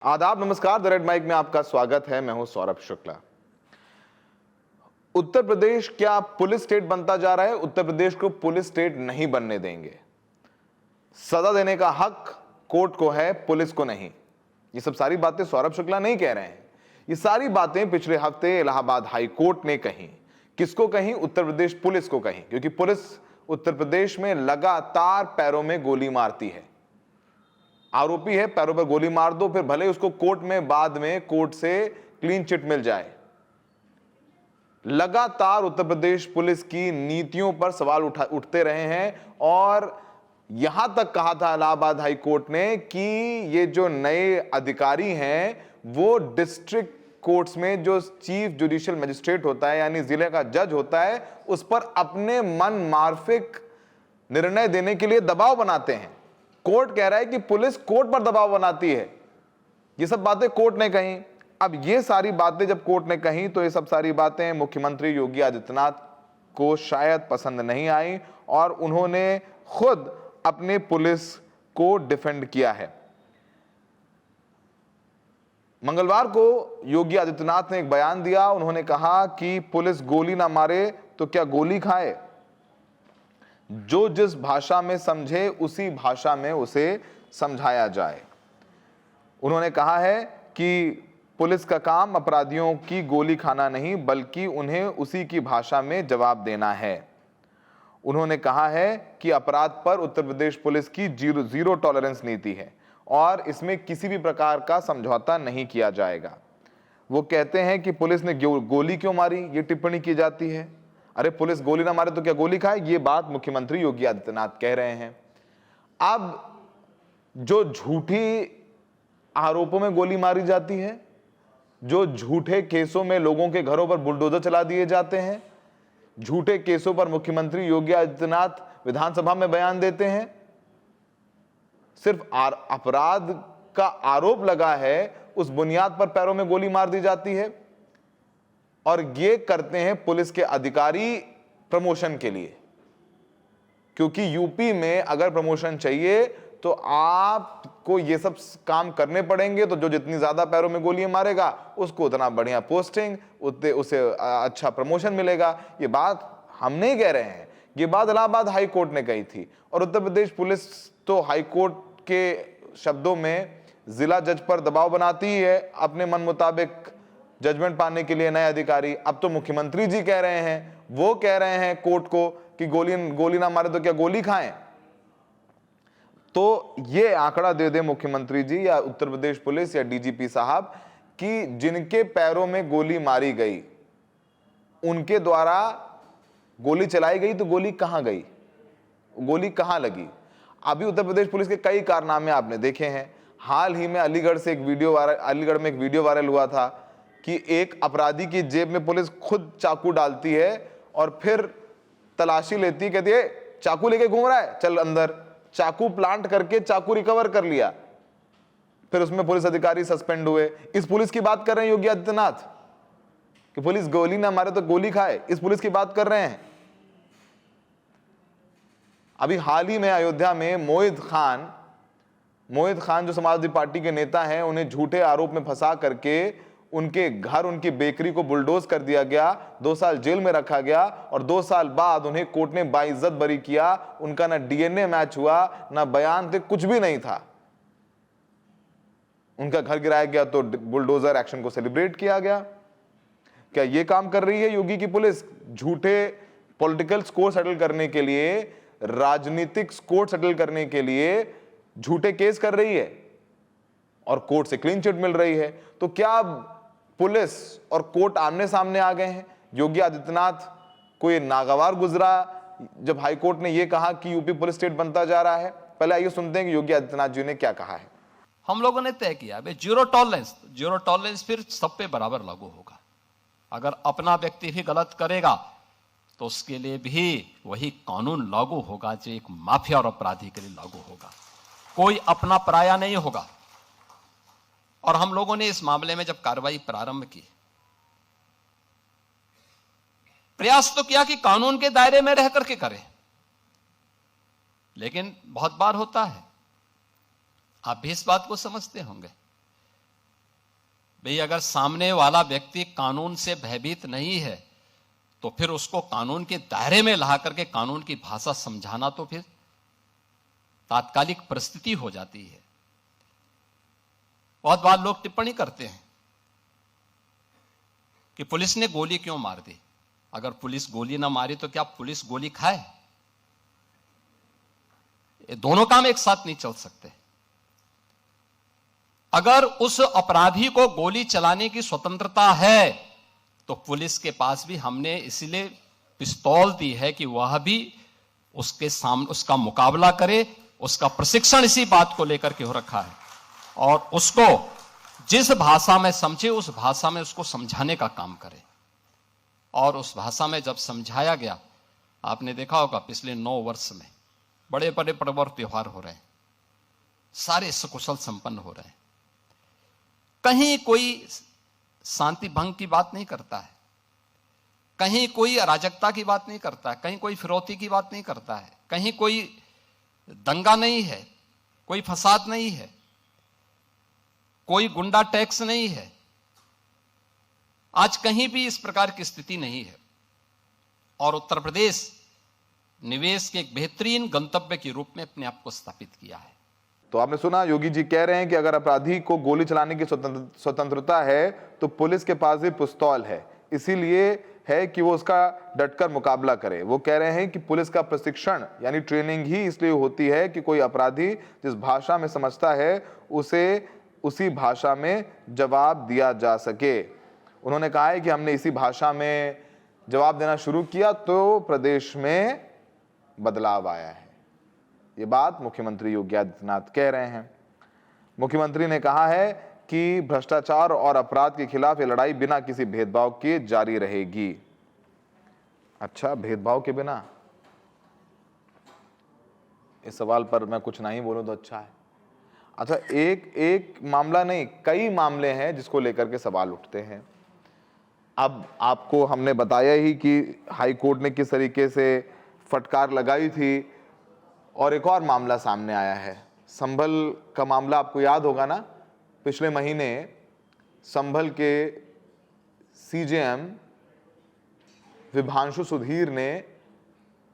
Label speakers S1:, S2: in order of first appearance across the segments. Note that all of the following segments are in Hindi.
S1: आदाब, नमस्कार। द रेड माइक में आपका स्वागत है। मैं हूं सौरभ शुक्ला। उत्तर प्रदेश क्या पुलिस स्टेट बनता जा रहा है? उत्तर प्रदेश को पुलिस स्टेट नहीं बनने देंगे। सजा देने का हक कोर्ट को है, पुलिस को नहीं। ये सब सारी बातें सौरभ शुक्ला नहीं कह रहे हैं। ये सारी बातें पिछले हफ्ते इलाहाबाद हाई कोर्ट ने कही। किसको कही? उत्तर प्रदेश पुलिस को कही, क्योंकि पुलिस उत्तर प्रदेश में लगातार पैरों में गोली मारती है। आरोपी है, पैरों पर गोली मार दो, फिर भले उसको कोर्ट में बाद में कोर्ट से क्लीन चिट मिल जाए। लगातार उत्तर प्रदेश पुलिस की नीतियों पर सवाल उठते रहे हैं और यहां तक कहा था इलाहाबाद हाई कोर्ट ने कि ये जो नए अधिकारी हैं वो डिस्ट्रिक्ट कोर्ट्स में जो चीफ जुडिशियल मजिस्ट्रेट होता है यानी जिले का जज होता है उस पर अपने मन मार्फिक निर्णय देने के लिए दबाव बनाते हैं। कोर्ट कह रहा है कि पुलिस कोर्ट पर दबाव बनाती है। ये सब बातें कोर्ट ने कही। अब ये सारी बातें जब कोर्ट ने कही तो ये सब सारी बातें मुख्यमंत्री योगी आदित्यनाथ को शायद पसंद नहीं आई और उन्होंने खुद अपने पुलिस को डिफेंड किया है। मंगलवार को योगी आदित्यनाथ ने एक बयान दिया। उन्होंने कहा कि पुलिस गोली ना मारे तो क्या गोली खाए? जो जिस भाषा में समझे उसी भाषा में उसे समझाया जाए। उन्होंने कहा है कि पुलिस का काम अपराधियों की गोली खाना नहीं बल्कि उन्हें उसी की भाषा में जवाब देना है। उन्होंने कहा है कि अपराध पर उत्तर प्रदेश पुलिस की जीरो टॉलरेंस नीति है और इसमें किसी भी प्रकार का समझौता नहीं किया जाएगा। वो कहते हैं कि पुलिस ने गोली क्यों मारी, ये टिप्पणी की जाती है। अरे पुलिस गोली ना मारे तो क्या गोली खाए? ये बात मुख्यमंत्री योगी आदित्यनाथ कह रहे हैं। अब जो झूठी आरोपों में गोली मारी जाती है, जो झूठे केसों में लोगों के घरों पर बुलडोजर चला दिए जाते हैं, झूठे केसों पर मुख्यमंत्री योगी आदित्यनाथ विधानसभा में बयान देते हैं, सिर्फ अपराध का आरोप लगा है उस बुनियाद पर पैरों में गोली मार दी जाती है। और ये करते हैं पुलिस के अधिकारी प्रमोशन के लिए, क्योंकि यूपी में अगर प्रमोशन चाहिए तो आपको ये सब काम करने पड़ेंगे। तो जो जितनी ज्यादा पैरों में गोलियां मारेगा उसको उतना बढ़िया पोस्टिंग, उसे अच्छा प्रमोशन मिलेगा। ये बात हम नहीं कह रहे हैं, ये बात इलाहाबाद हाई कोर्ट ने कही थी। और उत्तर प्रदेश पुलिस तो हाई कोर्ट के शब्दों में जिला जज पर दबाव बनाती ही है अपने मन मुताबिक जजमेंट पाने के लिए नए अधिकारी। अब तो मुख्यमंत्री जी कह रहे हैं, वो कह रहे हैं कोर्ट को कि गोली ना मारे तो क्या गोली खाएं। तो ये आंकड़ा दे दे मुख्यमंत्री जी या उत्तर प्रदेश पुलिस या डीजीपी साहब कि जिनके पैरों में गोली मारी गई उनके द्वारा गोली चलाई गई तो गोली कहां गई, गोली कहां लगी? अभी उत्तर प्रदेश पुलिस के कई कारनामे आपने देखे हैं। हाल ही में अलीगढ़ में एक वीडियो वायरल हुआ था कि एक अपराधी की जेब में पुलिस खुद चाकू डालती है और फिर तलाशी लेती है, कहती है चाकू लेके घूम रहा है, चल अंदर। चाकू प्लांट करके चाकू रिकवर कर लिया, फिर उसमें पुलिस अधिकारी सस्पेंड हुए। इस पुलिस की बात कर रहे हैं योगी आदित्यनाथ कि पुलिस गोली ना मारे तो गोली खाए, इस पुलिस की बात कर रहे हैं। अभी हाल ही में अयोध्या में मोहित खान जो समाजवादी पार्टी के नेता हैं, उन्हें झूठे आरोप में फंसा करके उनके घर, उनकी बेकरी को बुलडोज कर दिया गया, 2 साल जेल में रखा गया और 2 साल बाद उन्हें कोर्ट ने बाइज्जत बरी किया। उनका ना डीएनए मैच हुआ, ना बयान थे, कुछ भी नहीं था। उनका घर गिराया गया तो बुलडोजर एक्शन को सेलिब्रेट किया गया। क्या यह काम कर रही है योगी की पुलिस? झूठे पॉलिटिकल स्कोर सेटल करने के लिए, राजनीतिक स्कोर सेटल करने के लिए झूठे केस कर रही है और कोर्ट से क्लीन चिट मिल रही है। तो क्या पुलिस और कोर्ट आमने सामने आ गए हैं? योगी आदित्यनाथ को ये नागवार गुजरा जब हाईकोर्ट ने यह कहा कि यूपी पुलिस स्टेट बनता जा रहा है। पहले आइए सुनते हैं कि योगी आदित्यनाथ जी ने क्या कहा है।
S2: हम लोगों ने तय किया जीरो टॉलरेंस फिर सब पे बराबर लागू होगा। अगर अपना व्यक्ति भी गलत करेगा तो उसके लिए भी वही कानून लागू होगा जो एक माफिया और अपराधी के लिए लागू होगा। कोई अपना पराया नहीं होगा। और हम लोगों ने इस मामले में जब कार्रवाई प्रारंभ की, प्रयास तो किया कि कानून के दायरे में रह करके करें, लेकिन बहुत बार होता है, आप भी इस बात को समझते होंगे भाई अगर सामने वाला व्यक्ति कानून से भयभीत नहीं है तो फिर उसको कानून के दायरे में ला करके कानून की भाषा समझाना तो फिर तात्कालिक परिस्थिति हो जाती है। बहुत बार लोग टिप्पणी करते हैं कि पुलिस ने गोली क्यों मार दी। अगर पुलिस गोली ना मारी तो क्या पुलिस गोली खाए? ये दोनों काम एक साथ नहीं चल सकते। अगर उस अपराधी को गोली चलाने की स्वतंत्रता है तो पुलिस के पास भी हमने इसलिए पिस्तौल दी है कि वह भी उसके सामने उसका मुकाबला करे। उसका प्रशिक्षण इसी बात को लेकर के हो रखा है और उसको जिस भाषा में समझे उस भाषा में उसको समझाने का काम करे। और उस भाषा में जब समझाया गया, आपने देखा होगा पिछले 9 वर्ष में बड़े बड़े पर्व और त्योहार हो रहे हैं, सारे सकुशल संपन्न हो रहे हैं। कहीं कोई शांति भंग की बात नहीं करता है, कहीं कोई अराजकता की बात नहीं करता है, कहीं कोई फिरौती की बात नहीं करता है, कहीं कोई दंगा नहीं है, कोई फसाद नहीं है, कोई गुंडा टैक्स नहीं है। आज कहीं भी इस प्रकार की स्थिति नहीं है और उत्तर प्रदेश निवेश के एक बेहतरीन गंतव्य के रूप में अपने आप को स्थापित किया है।
S1: तो आपने सुना, योगी जी कह रहे हैं कि अगर अपराधी को गोली चलाने की स्वतंत्रता है तो पुलिस के पास भी पिस्तौल है, इसीलिए है कि वो उसका डटकर मुकाबला करे। वो कह रहे हैं कि पुलिस का प्रशिक्षण यानी ट्रेनिंग ही इसलिए होती है कि कोई अपराधी जिस भाषा में समझता है उसे उसी भाषा में जवाब दिया जा सके। उन्होंने कहा है कि हमने इसी भाषा में जवाब देना शुरू किया तो प्रदेश में बदलाव आया है। ये बात मुख्यमंत्री योगी आदित्यनाथ कह रहे हैं। मुख्यमंत्री ने कहा है कि भ्रष्टाचार और अपराध के खिलाफ ये लड़ाई बिना किसी भेदभाव के जारी रहेगी। अच्छा, भेदभाव के बिना? इस सवाल पर मैं कुछ नहीं बोलूं तो अच्छा है। अच्छा, एक मामला नहीं, कई मामले हैं जिसको लेकर के सवाल उठते हैं। अब आपको हमने बताया ही कि हाई कोर्ट ने किस तरीके से फटकार लगाई थी और एक और मामला सामने आया है। संभल का मामला आपको याद होगा ना, पिछले महीने संभल के सीजेएम विभांशु सुधीर ने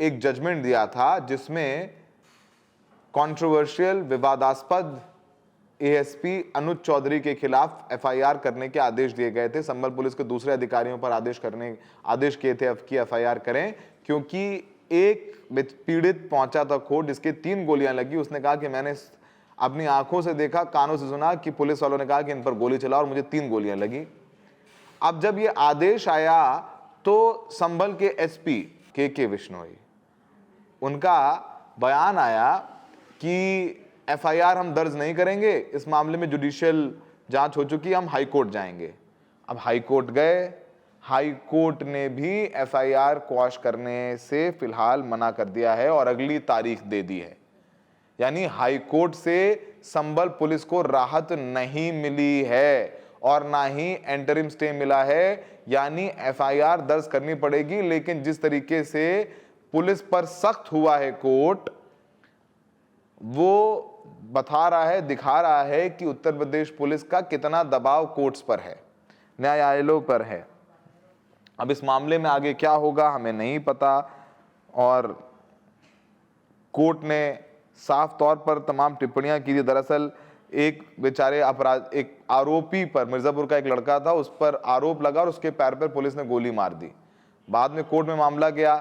S1: एक जजमेंट दिया था जिसमें कंट्रोवर्शियल विवादास्पद एएसपी अनुज चौधरी के खिलाफ एफआईआर करने के आदेश दिए गए थे। संभल पुलिस के दूसरे अधिकारियों पर आदेश किए थे कि एफआईआर करें, क्योंकि एक पीड़ित पहुंचा था कोर्ट जिसके 3 गोलियां लगी। उसने कहा कि मैंने अपनी आंखों से देखा, कानों से सुना कि पुलिस वालों ने कहा कि इन पर गोली चला और मुझे 3 गोलियां लगी। अब जब ये आदेश आया तो संभल के एसपी के विश्नोई, उनका बयान आया कि एफआईआर हम दर्ज नहीं करेंगे, इस मामले में जुडिशियल जांच हो चुकी है, हम हाई कोर्ट जाएंगे। अब हाई कोर्ट गए, हाई कोर्ट ने भी एफआईआर क्वॉश करने से फिलहाल मना कर दिया है और अगली तारीख दे दी है। यानी हाई कोर्ट से संभल पुलिस को राहत नहीं मिली है और ना ही एंटरिम स्टे मिला है, यानी एफआईआर दर्ज करनी पड़ेगी। लेकिन जिस तरीके से पुलिस पर सख्त हुआ है कोर्ट, वो बता रहा है, दिखा रहा है कि उत्तर प्रदेश पुलिस का कितना दबाव कोर्ट्स पर है, न्यायालयों पर है। अब इस मामले में आगे क्या होगा हमें नहीं पता और कोर्ट ने साफ तौर पर तमाम टिप्पणियां की थी। दरअसल एक बेचारे एक आरोपी पर, मिर्जापुर का एक लड़का था, उस पर आरोप लगा और उसके पैर पर पुलिस ने गोली मार दी। बाद में कोर्ट में मामला गया,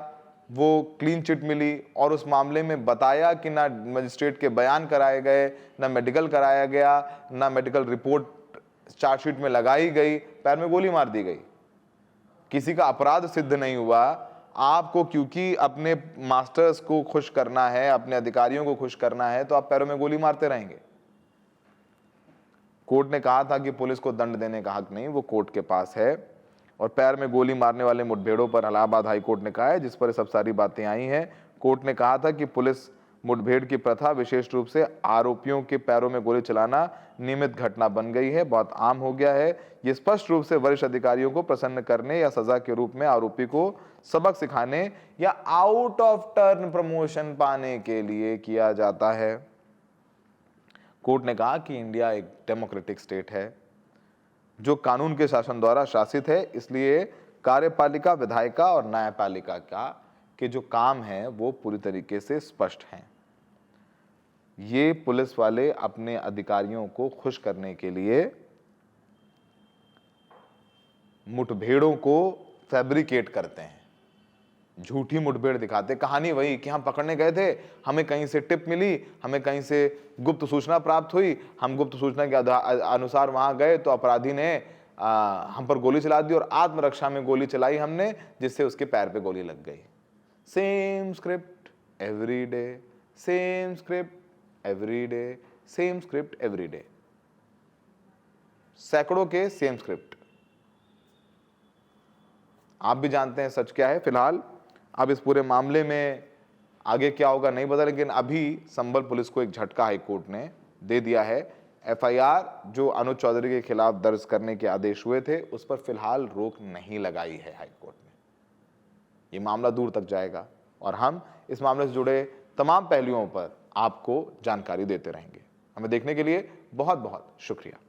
S1: वो क्लीन चिट मिली और उस मामले में बताया कि ना मजिस्ट्रेट के बयान कराए गए, ना मेडिकल कराया गया, ना मेडिकल रिपोर्ट चार्जशीट में लगाई गई, पैर में गोली मार दी गई। किसी का अपराध सिद्ध नहीं हुआ। आपको क्योंकि अपने मास्टर्स को खुश करना है, अपने अधिकारियों को खुश करना है, तो आप पैरों में गोली मारते रहेंगे। कोर्ट ने कहा था कि पुलिस को दंड देने का हक नहीं, वो कोर्ट के पास है। और पैर में गोली मारने वाले मुठभेड़ों पर इलाहाबाद हाई कोर्ट ने कहा है, जिस पर सब सारी बातें आई हैं। कोर्ट ने कहा था कि पुलिस मुठभेड़ की प्रथा, विशेष रूप से आरोपियों के पैरों में गोली चलाना, नियमित घटना बन गई है, बहुत आम हो गया है। ये स्पष्ट रूप से वरिष्ठ अधिकारियों को प्रसन्न करने या सजा के रूप में आरोपी को सबक सिखाने या आउट ऑफ टर्न प्रमोशन पाने के लिए किया जाता है। कोर्ट ने कहा कि इंडिया एक डेमोक्रेटिक स्टेट है, जो कानून के शासन द्वारा शासित है, इसलिए कार्यपालिका, विधायिका और न्यायपालिका का के जो काम है वो पूरी तरीके से स्पष्ट हैं। ये पुलिस वाले अपने अधिकारियों को खुश करने के लिए मुठभेड़ों को फैब्रिकेट करते हैं, झूठी मुठभेड़ दिखाते। कहानी वही कि हम पकड़ने गए थे, हमें कहीं से टिप मिली, हमें कहीं से गुप्त सूचना प्राप्त हुई, हम गुप्त सूचना के अनुसार वहां गए तो अपराधी ने हम पर गोली चला दी और आत्मरक्षा में गोली चलाई हमने, जिससे उसके पैर पे गोली लग गई। Same script every day, same script every day, same script every day, सैकड़ों के सेम स्क्रिप्ट। आप भी जानते हैं सच क्या है। फिलहाल अब इस पूरे मामले में आगे क्या होगा नहीं पता, लेकिन अभी संभल पुलिस को एक झटका हाईकोर्ट ने दे दिया है। एफआईआर जो अनुज चौधरी के खिलाफ दर्ज करने के आदेश हुए थे, उस पर फिलहाल रोक नहीं लगाई है हाईकोर्ट ने। ये मामला दूर तक जाएगा और हम इस मामले से जुड़े तमाम पहलुओं पर आपको जानकारी देते रहेंगे। हमें देखने के लिए बहुत बहुत शुक्रिया।